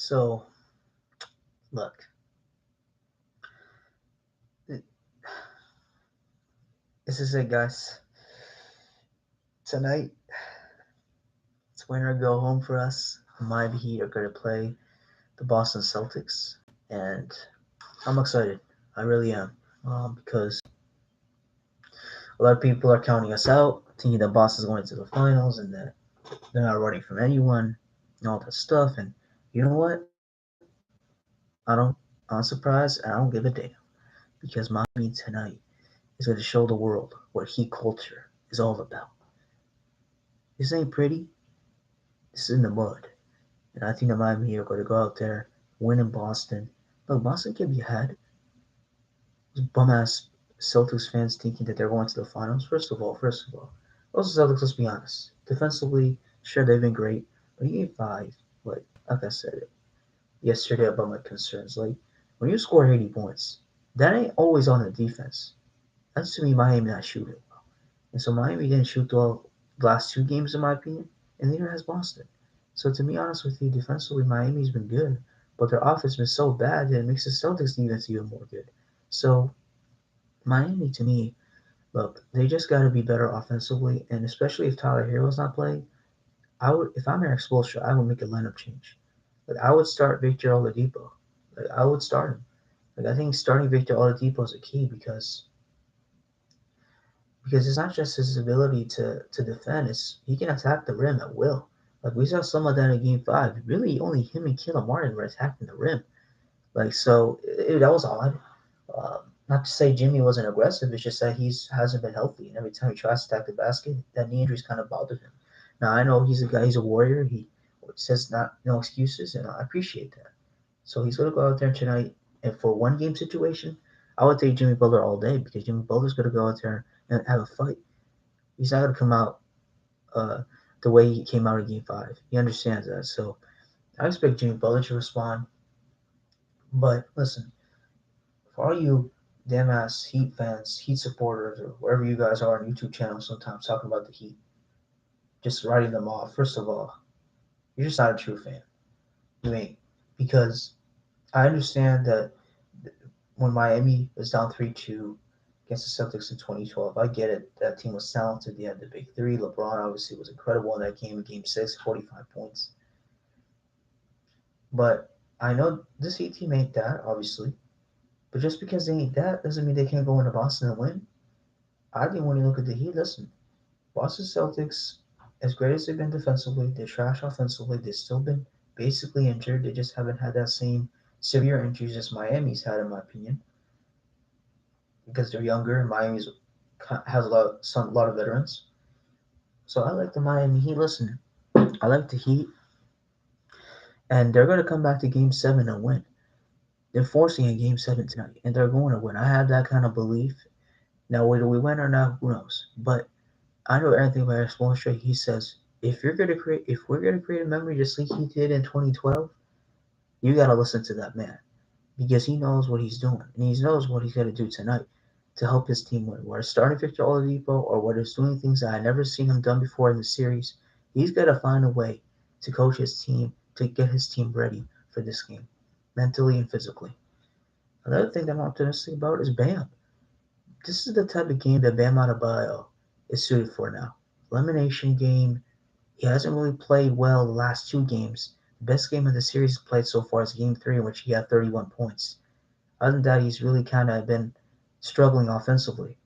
So, look, this is it, guys. Tonight, it's winner go home for us. Miami Heat are going to play the Boston Celtics, and I'm excited. I really am, because a lot of people are counting us out, thinking that Boston's going to the finals and that they're not running from anyone and all that stuff. And you know what? I'm not surprised. And I don't give a damn because Miami tonight is going to show the world what Heat culture is all about. This ain't pretty. This is in the mud. And I think the Miami Heat are going to go out there, win in Boston. Look, Boston can be had. Those bum ass Celtics fans thinking that they're going to the finals. First of all, those Celtics. Let's be honest. Defensively, sure they've been great, but game five, like I said it yesterday about my concerns. Like when you score 80 points, that ain't always on the defense. That's to me Miami not shooting well. And so Miami didn't shoot well the last two games in my opinion, and neither has Boston. So to be honest with you, defensively Miami's been good, but their offense has been so bad that it makes the Celtics defense even more good. So Miami to me, look, they just got to be better offensively, and especially if Tyler Hero's not playing, I would if I'm Eric Spoelstra, I would make a lineup change. Like I would start Victor Oladipo. Like I would start him. Like I think starting Victor Oladipo is a key because it's not just his ability to defend; it's he can attack the rim at will. Like we saw some of that in Game Five. Really, only him and Caleb Martin were attacking the rim. Like so, that was odd. Not to say Jimmy wasn't aggressive. It's just that he's hasn't been healthy, and every time he tries to attack the basket, that knee injuries kind of bothered him. Now I know he's a guy. He's a warrior. He says not no excuses, and I appreciate that. So he's gonna go out there tonight, and for one game situation, I would take Jimmy Butler all day because Jimmy Butler's gonna go out there and have a fight. He's not gonna come out uh, the way he came out in Game Five. He understands that. So I expect Jimmy Butler to respond. But listen, for all you damn ass Heat fans, Heat supporters, or wherever you guys are on YouTube channels sometimes talking about the Heat, just writing them off. First of all, you're just not a true fan. You ain't. Because I understand that when Miami was down 3-2 against the Celtics in 2012, I get it. That team was talented. They had the big three. LeBron obviously was incredible in that game, in game six, 45 points. But I know this Heat team ain't that, obviously. But just because they ain't that doesn't mean they can't go into Boston and win. I think when you look at the Heat, listen, Boston Celtics, as great as they've been defensively, they're trash offensively. They've still been basically injured. They just haven't had that same severe injuries as Miami's had, in my opinion, because they're younger and Miami's has a lot of veterans. So I like the Miami Heat. Listen, I like the Heat, and they're going to come back to Game Seven and win. They're forcing a Game Seven tonight, and they're going to win. I have that kind of belief. Now, whether we win or not, who knows? But I know everything about Eric Spoelstra. He says if we're gonna create a memory just like he did in 2012, you gotta listen to that man because he knows what he's doing and he knows what he's gonna do tonight to help his team win. Whether it's starting Victor Oladipo or whether it's doing things that I never seen him done before in the series, he's gotta find a way to coach his team to get his team ready for this game, mentally and physically. Another thing that I'm optimistic about is Bam. This is the type of game that Bam Adebayo is suited for now. Elimination game. He hasn't really played well the last two games. The best game of the series he's played so far is Game 3, in which he had 31 points. Other than that, he's really kind of been struggling offensively.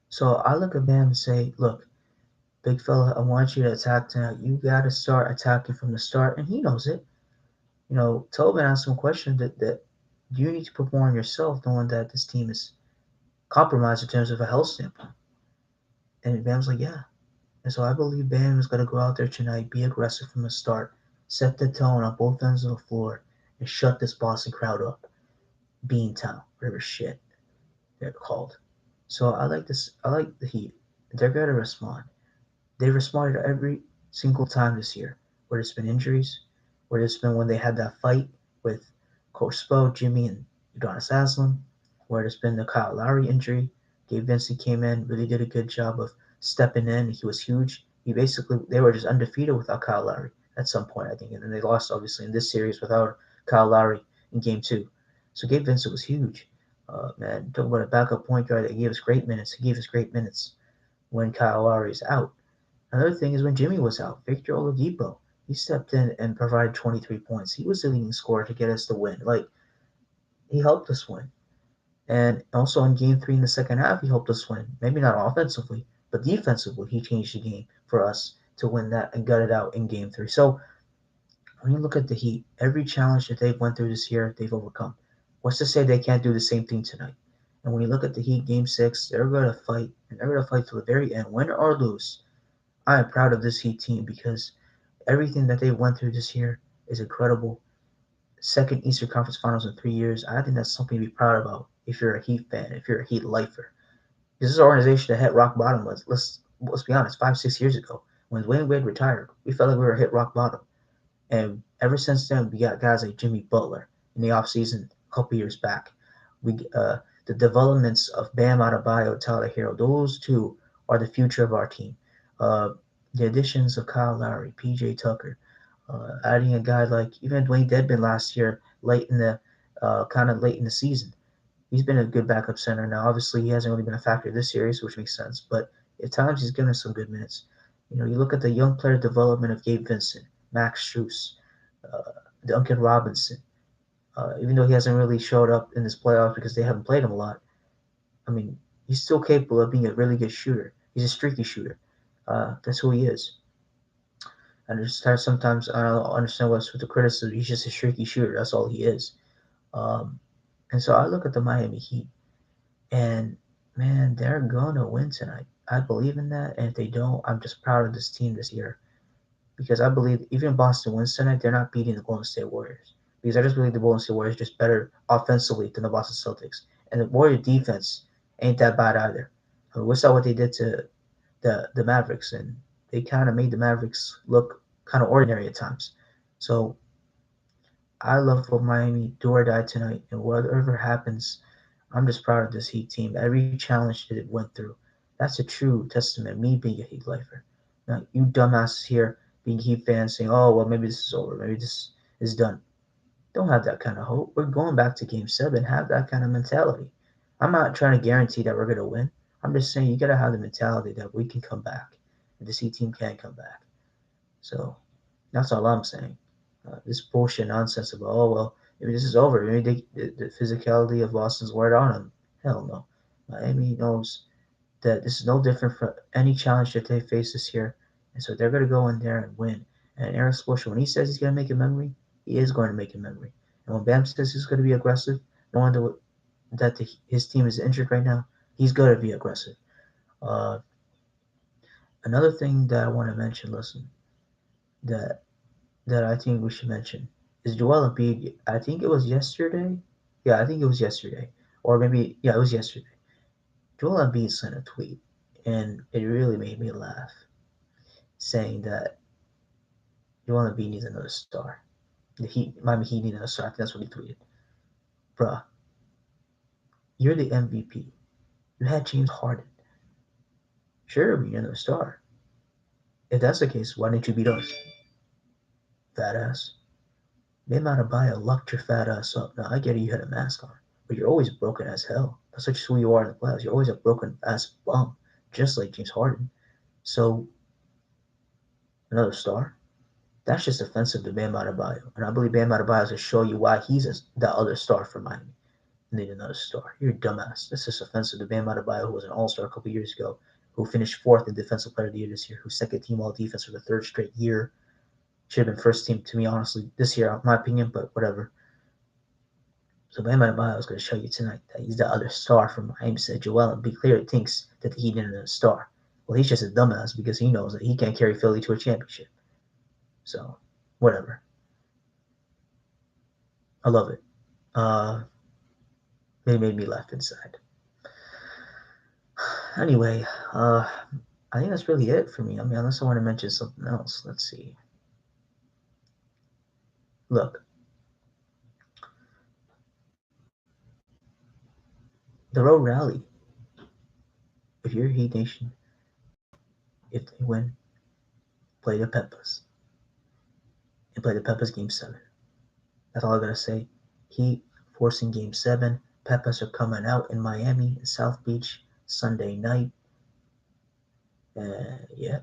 So I look at Bam and say, look, big fella, I want you to attack tonight. You got to start attacking from the start, and he knows it. Tobin asked some questions that you need to put more on yourself, knowing that this team is compromised in terms of a health standpoint. And Bam's like, yeah. And so I believe Bam is going to go out there tonight, be aggressive from the start, set the tone on both ends of the floor, and shut this Boston crowd up. Beantown, whatever shit they're called. So I like this. I like the Heat. They're going to respond. They responded every single time this year, whether it's been injuries, whether it's been when they had that fight with Coach Spo, Jimmy, and Udonis Haslem, whether it's been the Kyle Lowry injury. Gabe Vincent came in, really did a good job of stepping in. He was huge. They were just undefeated without Kyle Lowry. at some point, I think. And then they lost, obviously, in this series without Kyle Lowry in game two. So Gabe Vincent was huge. Man, talk about a backup point guard that gave us great minutes. He gave us great minutes when Kyle Lowry is out. Another thing is when Jimmy was out, Victor Oladipo, he stepped in and provided 23 points. He was the leading scorer to get us the win. Like, he helped us win. And also in game three in the second half, he helped us win. Maybe not offensively, but defensively, he changed the game for us to win that and gut it out in game three. So when you look at the Heat, every challenge that they've went through this year, they've overcome. What's to say they can't do the same thing tonight? And when you look at the Heat game six, they're going to fight, and they're going to fight to the very end, win or lose. I am proud of this Heat team because everything that they went through this year is incredible. Second Eastern Conference Finals in 3 years. I think that's something to be proud about if you're a Heat fan, if you're a Heat lifer. This is an organization that hit rock bottom. Let's be honest. 5 6 years ago, when Dwayne Wade retired, we felt like we were hit rock bottom. And ever since then, we got guys like Jimmy Butler in the offseason a couple years back. We The developments of Bam Adebayo, Tyler Hero, those two are the future of our team. Uh, the additions of Kyle Lowry, PJ Tucker, adding a guy like even Dwayne Dedman last year, kind of late in the season. He's been a good backup center. Now, obviously, he hasn't really been a factor this series, which makes sense. But at times, he's given us some good minutes. You look at the young player development of Gabe Vincent, Max Strus, uh, Duncan Robinson. Even though he hasn't really showed up in this playoffs because they haven't played him a lot, I mean, he's still capable of being a really good shooter. He's a streaky shooter. That's who he is. And just sometimes I don't understand what's with the criticism. He's just a streaky shooter. That's all he is. Um, and so I look at the Miami Heat, and man, they're gonna win tonight. I believe in that, and if they don't, I'm just proud of this team this year because I believe even if Boston wins tonight, they're not beating the Golden State Warriors because I just believe the Golden State Warriors are just better offensively than the Boston Celtics, and the Warrior defense ain't that bad either. I mean, we saw what they did to the Mavericks, and they kind of made the Mavericks look kind of ordinary at times. So I love for Miami do or die tonight, and whatever happens, I'm just proud of this Heat team. Every challenge that it went through, that's a true testament. Me being a Heat lifer, not you dumbasses here being Heat fans saying, "Oh, well, maybe this is over. Maybe this is done." Don't have that kind of hope. We're going back to Game Seven. Have that kind of mentality. I'm not trying to guarantee that we're gonna win. I'm just saying you gotta have the mentality that we can come back. This Heat team can come back. So that's all I'm saying. This bullshit nonsense about, oh, well, maybe this is over. Maybe the physicality of Boston's wear on them. Hell no. Miami knows that this is no different from any challenge that they face this year. And so they're going to go in there and win. And Eric Spoelstra, when he says he's going to make a memory, he is going to make a memory. And when Bam says he's going to be aggressive, knowing his team is injured right now, he's going to be aggressive. Uh, Another thing that I want to mention, listen, that that I think we should mention is Joel Embiid. I think it was yesterday. Yeah, I think it was yesterday, or maybe yeah, it was yesterday. Joel Embiid sent a tweet, and it really made me laugh, saying that Joel Embiid needs another star. The Heat, Miami Heat need another star. I think that's what he tweeted. Bruh, you're the MVP. You had James Harden. Sure, we need another star. If that's the case, why didn't you beat us, fat ass? Bam Adebayo locked your fat ass up. Now I get it, you had a mask on, but you're always broken as hell. That's just who you are in the playoffs. You're always a broken ass bum, just like James Harden. So another star. That's just offensive to Bam Adebayo, and I believe Bam Adebayo is to show you why he's the other star for Miami. You need another star. You're a dumbass. This is offensive to Bam Adebayo, who was an All Star a couple years ago, who finished fourth in Defensive Player of the Year this year, who's second team All Defense for the third straight year. Should have been first team to me, honestly, this year, in my opinion, but whatever. So Bam Adebayo is going to show you tonight that he's the other star from Miami. Said Joel Embiid clearly thinks that he needed a star. Well, he's just a dumbass because he knows that he can't carry Philly to a championship. So, whatever. I love it. Uh, it made me laugh inside. Anyway, I think that's really it for me. I mean, unless I want to mention something else. Let's see. Look, the road rally. If you're Heat Nation, if they win, play the Peppers. and play the Peppers game 7. That's all I gotta say. Heat forcing game 7. Peppers are coming out in Miami, South Beach, Sunday night. Yeah.